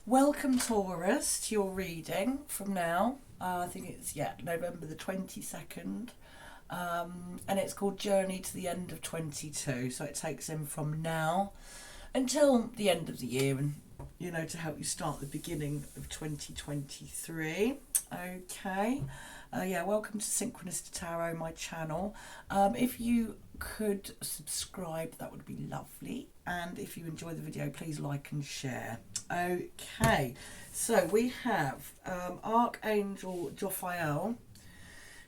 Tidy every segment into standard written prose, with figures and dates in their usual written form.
Welcome, Taurus, to your reading from now. I think it's, November the 22nd. And it's called Journey to the End of 22. So it takes in from now until the end of the year and, to help you start the beginning of 2023. Okay. Welcome to Synchronicity Tarot, my channel. If you could subscribe, that would be lovely. And if you enjoy the video, please like and share. Okay, so we have Archangel Jophiel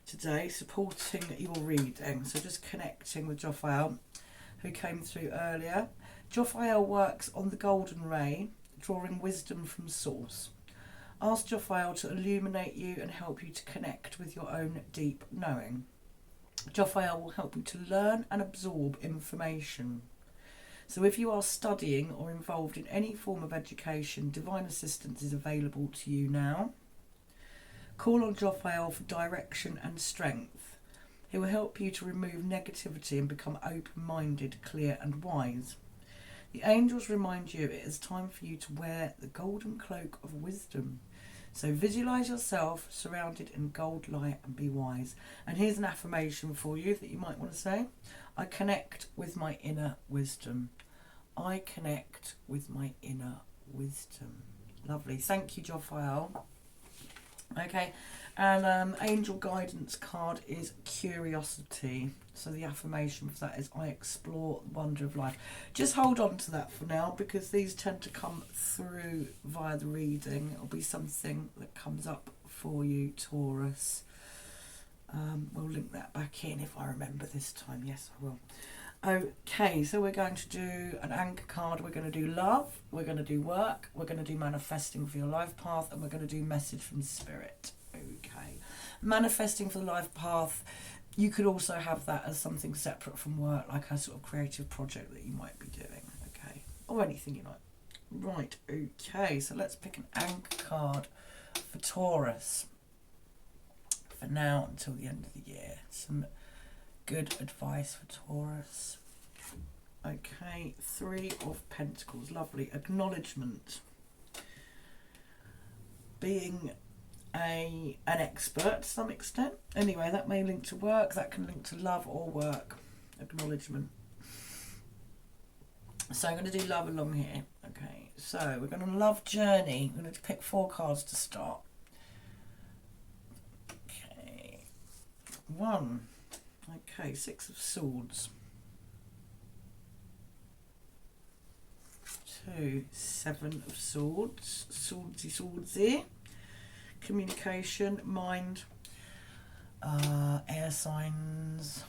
today supporting your reading. So just connecting with Jophiel, who came through earlier. Jophiel works on the golden ray, drawing wisdom from source. Ask Jophiel to illuminate you and help you to connect with your own deep knowing. Jophiel will help you to learn and absorb information. So if you are studying or involved in any form of education, divine assistance is available to you now. Call on Jophiel for direction and strength. He will help you to remove negativity and become open-minded, clear and wise. The angels remind you it is time for you to wear the golden cloak of wisdom. So visualize yourself surrounded in gold light and be wise. And here's an affirmation for you that you might want to say. I connect with my inner wisdom. I connect with my inner wisdom. Lovely. Thank you, Jophiel. Okay, and angel guidance card is curiosity. So the affirmation for that is I explore the wonder of life. Just hold on to that for now, because these tend to come through via the reading. It'll be something that comes up for you, Taurus. We'll link that back in if I remember this time. Yes, I will. Okay, so we're going to do an anchor card. We're going to do love, we're going to do work, we're going to do manifesting for your life path, and we're going to do message from spirit. Okay, manifesting for the life path, you could also have that as something separate from work, like a sort of creative project that you might be doing, okay, or anything you like. Right, okay, so let's pick an anchor card for Taurus for now until the end of the year. Some good advice for Taurus. Okay, 3 of Pentacles, lovely. Acknowledgement. Being an expert to some extent. Anyway, that may link to work, that can link to love or work. Acknowledgement. So I'm going to do love along here. Okay, so we're going on a love journey. I'm going to pick 4 cards to start. Okay, 1. Okay, 6 of Swords. 2, 7 of Swords. Swordsy. Communication, mind, air signs,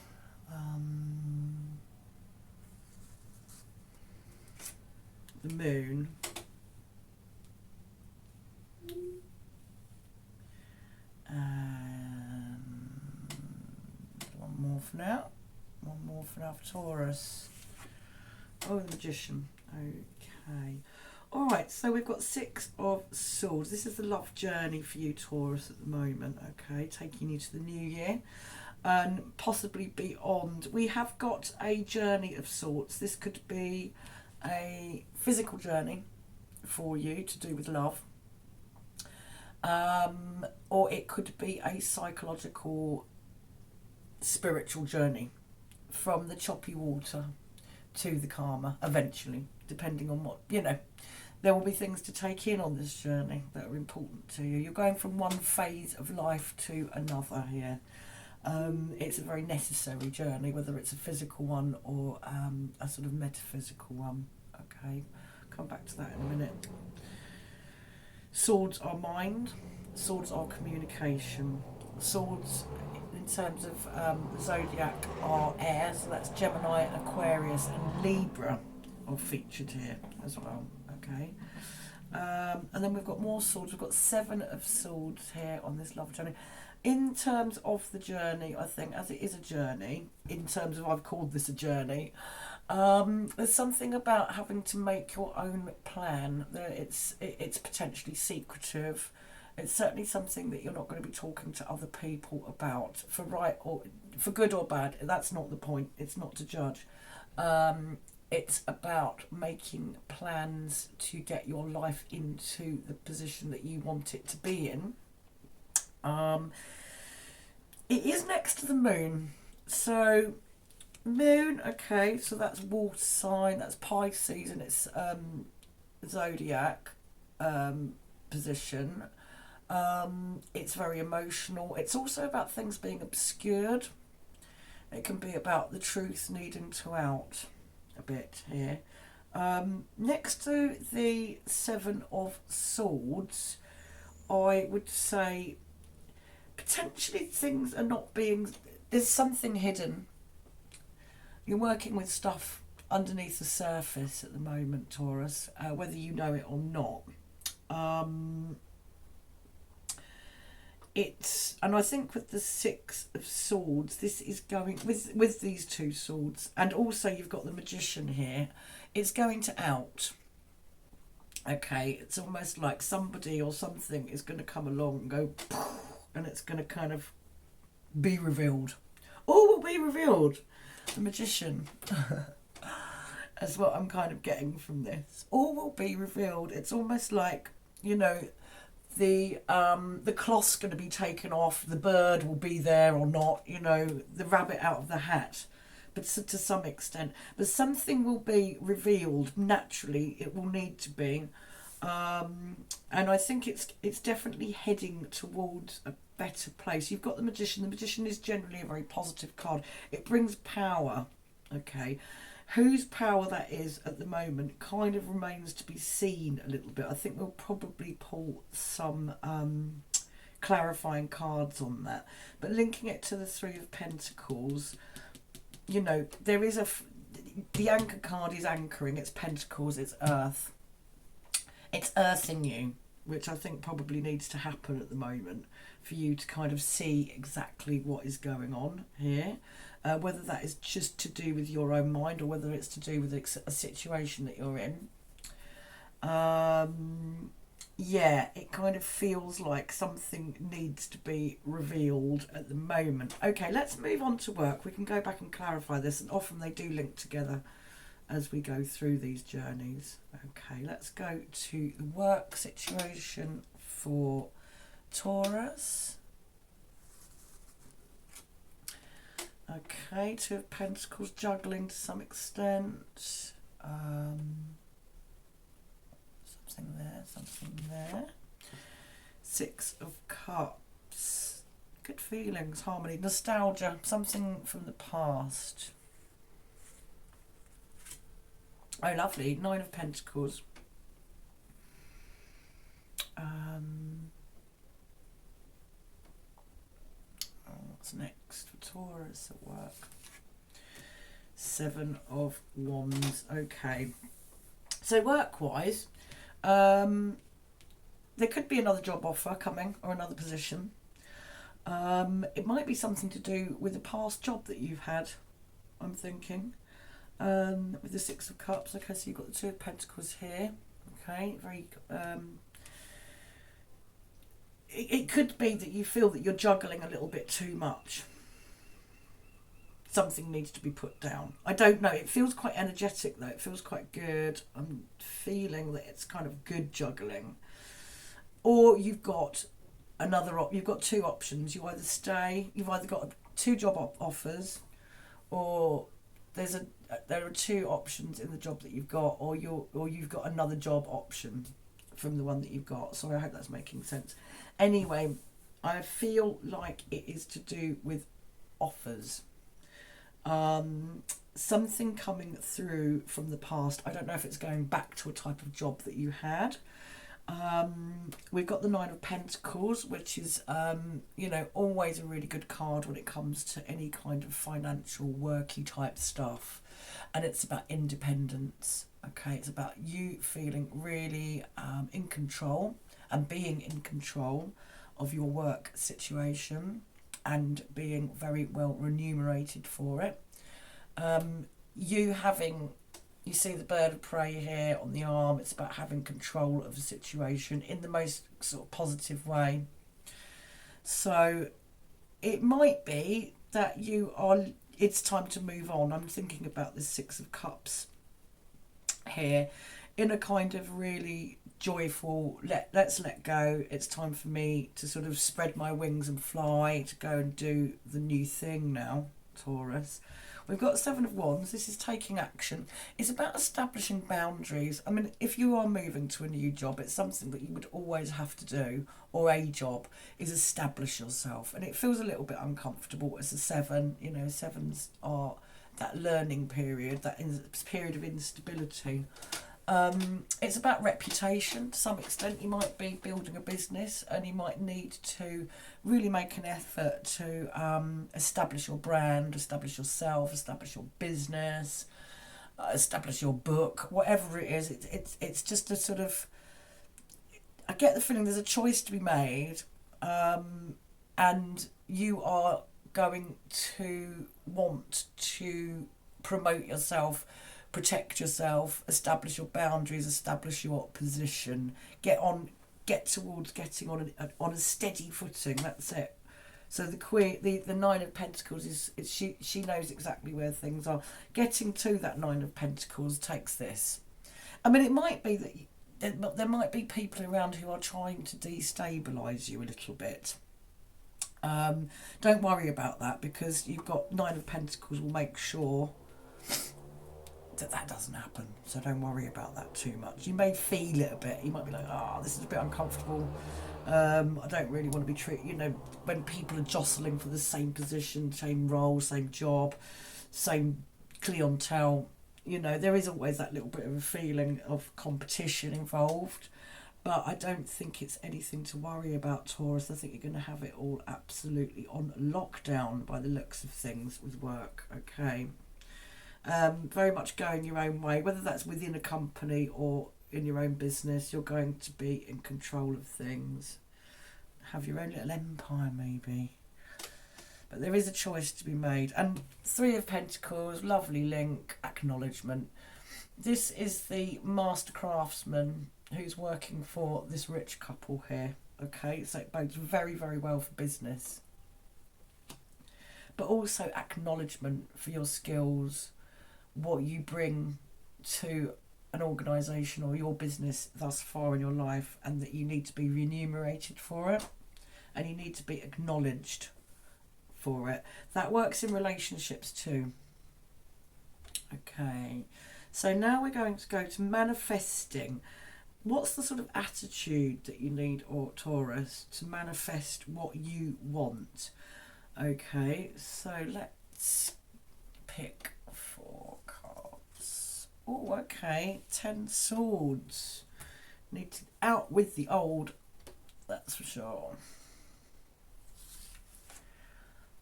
the moon. One more for now. One more for now for Taurus. Oh, the Magician. Okay. Alright, so we've got 6 of Swords. This is the love journey for you, Taurus, at the moment. Okay, taking you to the new year and possibly beyond. We have got a journey of sorts. This could be a physical journey for you to do with love. Or it could be a psychological, spiritual journey from the choppy water to the calmer eventually, depending on what, there will be things to take in on this journey that are important to you. You're going from one phase of life to another here. It's a very necessary journey, whether it's a physical one or a sort of metaphysical one. Okay, come back to that in a minute. Swords are mind, swords are communication. Swords, in terms of the zodiac, are air, so that's Gemini, Aquarius and Libra are featured here as well. Okay, and then we've got more swords. We've got 7 of Swords here on this love journey. In terms of the journey, I think, as it is a journey, in terms of I've called this a journey, there's something about having to make your own plan. It's potentially secretive. It's certainly something that you're not going to be talking to other people about, for right or for good or bad. That's not the point. It's not to judge. It's about making plans to get your life into the position that you want it to be in. It is next to the moon. So, moon, okay, so that's water sign, that's Pisces, and it's zodiac position. It's very emotional. It's also about things being obscured. It can be about the truth needing to out a bit here. Next to the Seven of Swords, I would say potentially things are not being. There's something hidden. You're working with stuff underneath the surface at the moment, Taurus, whether you know it or not. And I think with the Six of Swords, this is going with these two swords, and also you've got the Magician here. It's going to out. Okay, it's almost like somebody or something is going to come along and go, and it's going to kind of be revealed. All will be revealed. The Magician. That's what I'm kind of getting from this. All will be revealed. It's almost like, you know, the cloth's going to be taken off, the bird will be there or not, you know, the rabbit out of the hat, but to some extent. But something will be revealed naturally. It will need to be, and I think it's definitely heading towards a better place. You've got the Magician. The Magician is generally a very positive card. It brings power. Okay. Whose power that is at the moment kind of remains to be seen a little bit. I think we'll probably pull some clarifying cards on that. But linking it to the Three of Pentacles, you know, there is the anchor card is anchoring. It's Pentacles, it's Earth. It's earthing you, which I think probably needs to happen at the moment for you to kind of see exactly what is going on here. Whether that is just to do with your own mind or whether it's to do with a situation that you're in. Yeah, it kind of feels like something needs to be revealed at the moment. Okay, let's move on to work. We can go back and clarify this, and often they do link together as we go through these journeys. Okay, let's go to the work situation for Taurus. Okay, Two of Pentacles, juggling to some extent. Something there, something there. Six of Cups. Good feelings, harmony, nostalgia, something from the past. Oh, lovely. Nine of Pentacles. What's next for Taurus at work? Seven of Wands. Okay. So work-wise, there could be another job offer coming or another position. It might be something to do with a past job that you've had, I'm thinking. With the Six of Cups. Okay, so you've got the Two of Pentacles here. Okay, very... It could be that you feel that you're juggling a little bit too much. Something needs to be put down. I don't know. It feels quite energetic though. It feels quite good. I'm feeling that it's kind of good juggling. Or you've got you've got two options. You either stay. You've either got two job offers, or there are two options in the job that you've got, or you've got another job option from the one that you've got. So I hope that's making sense. Anyway, I feel like it is to do with offers. Something coming through from the past. I don't know if it's going back to a type of job that you had. We've got the Nine of Pentacles, which is, you know, always a really good card when it comes to any kind of financial, worky type stuff. And it's about independence. Okay, it's about you feeling really in control and being in control of your work situation and being very well remunerated for it. You see the bird of prey here on the arm. It's about having control of the situation in the most sort of positive way. So it might be that it's time to move on. I'm thinking about the Six of Cups here in a kind of really joyful, let's let go, it's time for me to sort of spread my wings and fly, to go and do the new thing now, Taurus. We've got Seven of Wands. This is taking action. It's about establishing boundaries. I mean, if you are moving to a new job, it's something that you would always have to do, or a job, is establish yourself. And it feels a little bit uncomfortable as a seven. You know, sevens are that learning period, that period of instability. It's about reputation to some extent. You might be building a business and you might need to really make an effort to establish your brand, establish yourself, establish your business, establish your book, whatever it is. It's just a sort of, I get the feeling there's a choice to be made, and you are going to want to promote yourself, protect yourself, establish your boundaries, establish your position, get towards getting on a steady footing. That's it. So the Queen, the Nine of Pentacles is she knows exactly where things are. Getting to that Nine of Pentacles takes this. I mean, it might be that there might be people around who are trying to destabilise you a little bit. Don't worry about that, because you've got Nine of Pentacles will make sure that doesn't happen. So don't worry about that too much. You may feel it a bit. You might be like, this is a bit uncomfortable. I don't really want to be treated, you know, when people are jostling for the same position, same role, same job, same clientele, you know, there is always that little bit of a feeling of competition involved. But I don't think it's anything to worry about, Taurus. I think you're going to have it all absolutely on lockdown by the looks of things with work, okay? Very much going your own way, whether that's within a company or in your own business. You're going to be in control of things, have your own little empire maybe, but there is a choice to be made. And Three of Pentacles, lovely link, acknowledgement. This is the master craftsman who's working for this rich couple here, okay? So it bodes very, very well for business, but also acknowledgement for your skills, what you bring to an organisation or your business thus far in your life, and that you need to be remunerated for it and you need to be acknowledged for it. That works in relationships too. Okay, so now we're going to go to manifesting. What's the sort of attitude that you need, or Taurus, to manifest what you want? Okay, so let's pick 4 cards. Oh, okay, 10 swords. Need to out with the old, that's for sure.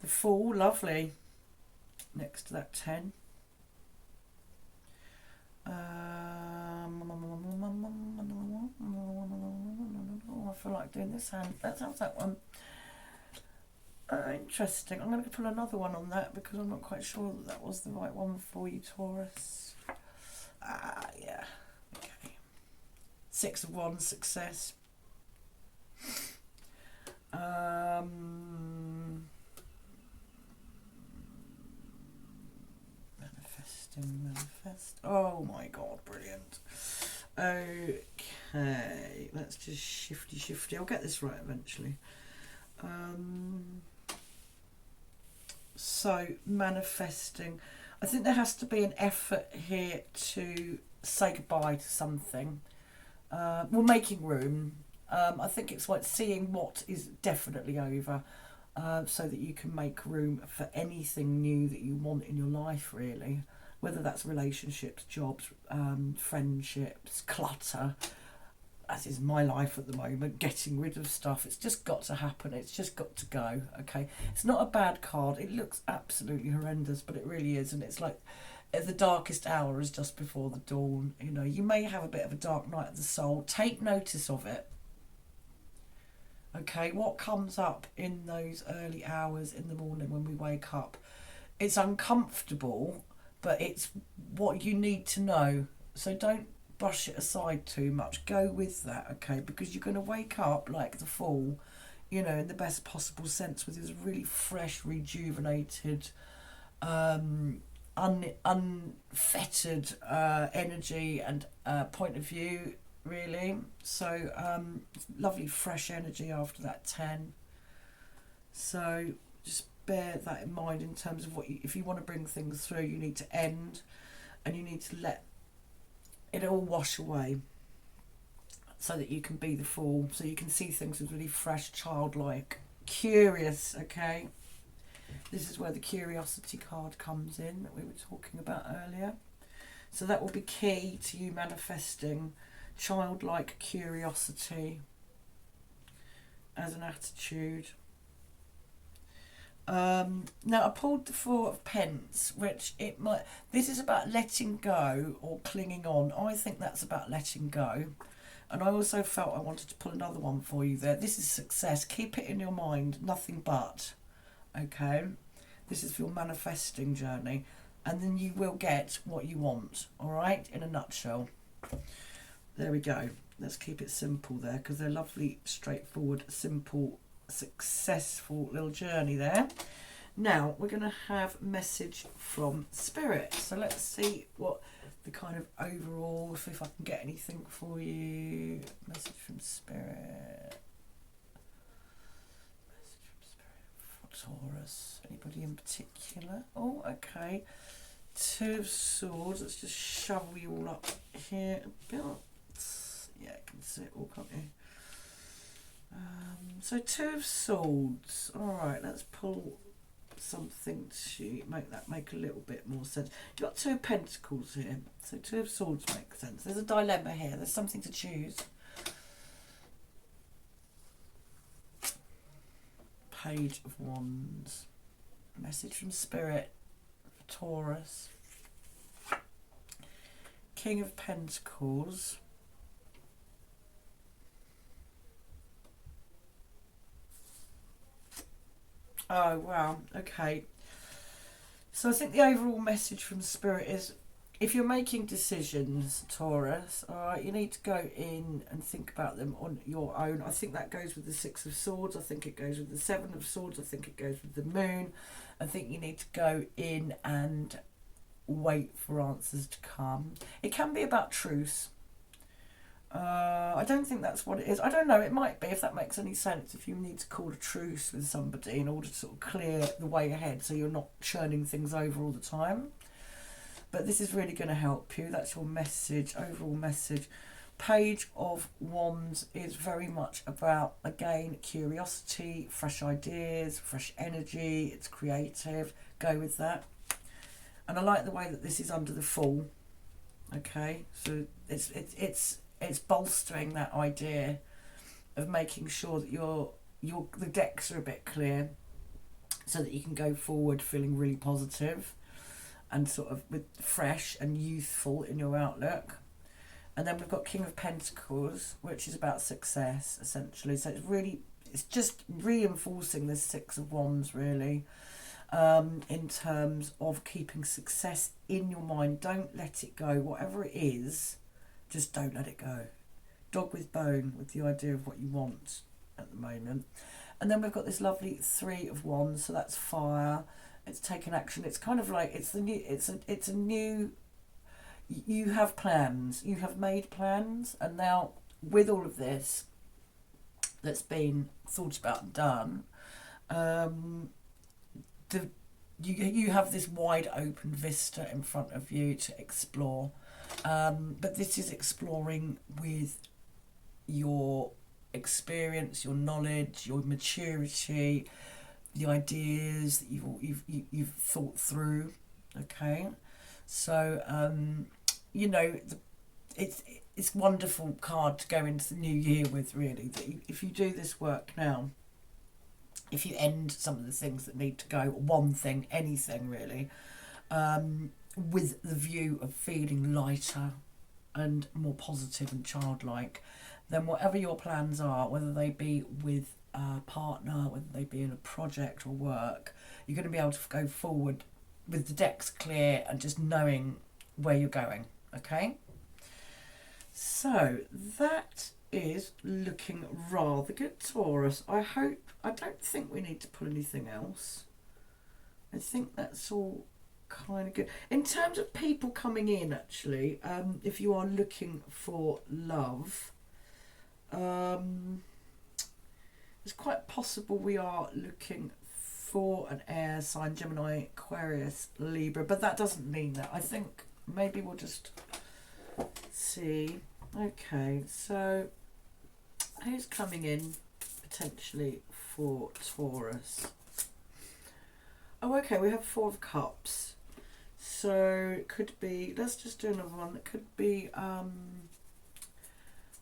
The Fool, lovely, next to that 10. I feel like doing this hand. That sounds that one. Interesting. I'm going to pull another one on that because I'm not quite sure that was the right one for you, Taurus. Yeah. Okay. 6 of Wands, success. Manifest. Oh my god, brilliant. Okay, let's just shifty. I'll get this right eventually. So manifesting, I think there has to be an effort here to say goodbye to something. Well, making room. I think it's like seeing what is definitely over, so that you can make room for anything new that you want in your life, really. Whether that's relationships, jobs, friendships, clutter, as is my life at the moment, getting rid of stuff. It's just got to happen. It's just got to go, okay? It's not a bad card. It looks absolutely horrendous, but it really is. And it's like the darkest hour is just before the dawn. You know, you may have a bit of a dark night of the soul. Take notice of it. Okay, what comes up in those early hours in the morning when we wake up? It's uncomfortable, but it's what you need to know. So don't brush it aside too much. Go with that, okay? Because you're going to wake up like the Fool, you know, in the best possible sense, with this really fresh, rejuvenated unfettered energy and point of view, really. So lovely fresh energy after that 10. So just bear that in mind in terms of if you want to bring things through, you need to end and you need to let it all wash away so that you can be the Fool, so you can see things with really fresh, childlike, curious, okay? This is where the curiosity card comes in that we were talking about earlier. So that will be key to you manifesting childlike curiosity as an attitude. Now I pulled the 4 of Pence, which this is about letting go or clinging on. I think that's about letting go. And I also felt I wanted to pull another one for you there. This is success. Keep it in your mind, nothing but. Okay? This is for your manifesting journey. And then you will get what you want. Alright? In a nutshell. There we go. Let's keep it simple there, because they're lovely, straightforward, simple, successful little journey there. Now, we're going to have message from Spirit. So let's see what the kind of overall, see if I can get anything for you. Message from Spirit. Message from Spirit for Taurus. Anybody in particular? Oh, okay. 2 of Swords. Let's just shovel you all up here a bit. Yeah, I can see it all, can't you? So 2 of Swords. Alright, let's pull something to make a little bit more sense. You've got 2 of Pentacles here. So 2 of Swords makes sense. There's a dilemma here. There's something to choose. Page of Wands. Message from Spirit for Taurus. King of Pentacles. Oh, wow. Okay. So I think the overall message from Spirit is, if you're making decisions, Taurus, all right, you need to go in and think about them on your own. I think that goes with the 6 of Swords. I think it goes with the 7 of Swords. I think it goes with the Moon. I think you need to go in and wait for answers to come. It can be about truce. I don't think that's what it is. I don't know, it might be, if that makes any sense, if you need to call a truce with somebody in order to sort of clear the way ahead so you're not churning things over all the time. But this is really going to help you. That's your message, overall message. Page of Wands is very much about, again, curiosity, fresh ideas, fresh energy. It's creative. Go with that. And I like the way that this is under the Fool. Okay, so it's bolstering that idea of making sure that the decks are a bit clear, so that you can go forward feeling really positive and sort of with fresh and youthful in your outlook. And then we've got King of Pentacles, which is about success essentially. So it's just reinforcing this 6 of Wands really, in terms of keeping success in your mind. Don't let it go. Whatever it is, just don't let it go. Dog with bone with the idea of what you want at the moment. And then we've got this lovely 3 of Wands, so that's fire. It's taking action. It's kind of like it's a new. You have plans. You have made plans, and now with all of this that's been thought about and done, you have this wide open vista in front of you to explore. But this is exploring with your experience, your knowledge, your maturity, the ideas that you've thought through. Okay, so it's wonderful card to go into the new year with, really. That if you do this work now, if you end some of the things that need to go, one thing, anything really, with the view of feeling lighter and more positive and childlike, then whatever your plans are, whether they be with a partner, whether they be in a project or work, you're going to be able to go forward with the decks clear and just knowing where you're going. Okay, so that is looking rather good, Taurus. I don't think we need to pull anything else. I think that's all kind of good. In terms of people coming in, actually, if you are looking for love, it's quite possible we are looking for an air sign, Gemini, Aquarius, Libra, but that doesn't mean that. I think maybe we'll just see. Okay, so who's coming in potentially for Taurus? Oh, okay, we have 4 of Cups. So it could be, let's just do another one. It could be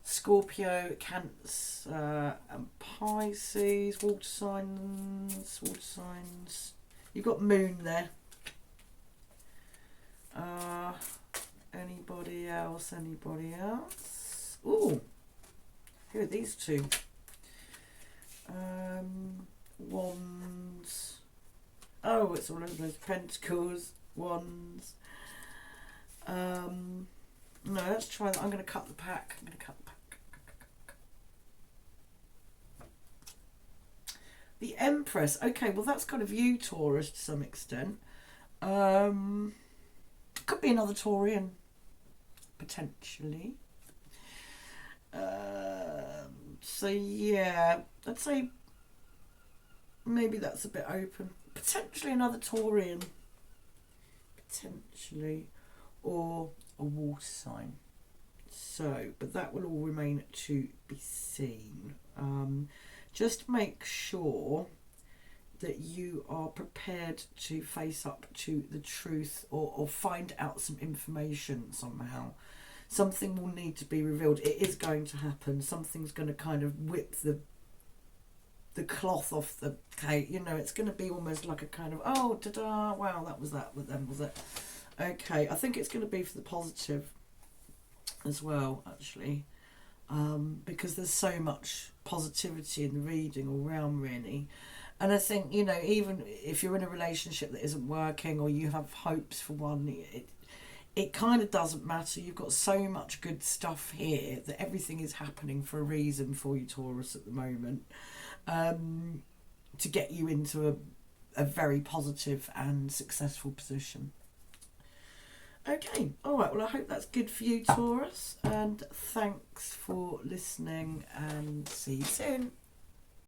Scorpio, Cancer, and Pisces, water signs, water signs. You've got Moon there. Anybody else? Anybody else? Ooh, who are these two? Wands. Oh, it's all over those Pentacles, Wands. No, let's try that. I'm going to cut the pack. I'm going to cut the pack. The Empress. Okay, well that's kind of you, Taurus, to some extent. Could be another Taurian, potentially. So yeah, I'd say maybe that's a bit open. Potentially another Taurian. Potentially. Or a water sign. So, but that will all remain to be seen. Just make sure that you are prepared to face up to the truth, or find out some information somehow. Something will need to be revealed. It is going to happen. Something's going to kind of whip the cloth off the cake. You know, it's going to be almost like a kind of, oh, ta-da, wow, that was that, but then was it? Okay, I think it's going to be for the positive as well, actually. Because there's so much positivity in the reading all round, really. And I think, you know, even if you're in a relationship that isn't working, or you have hopes for one, it kind of doesn't matter. You've got so much good stuff here that everything is happening for a reason for you, Taurus, at the moment, to get you into a very positive and successful position. Okay, all right, well, I hope that's good for you, Taurus, and thanks for listening, and see you soon.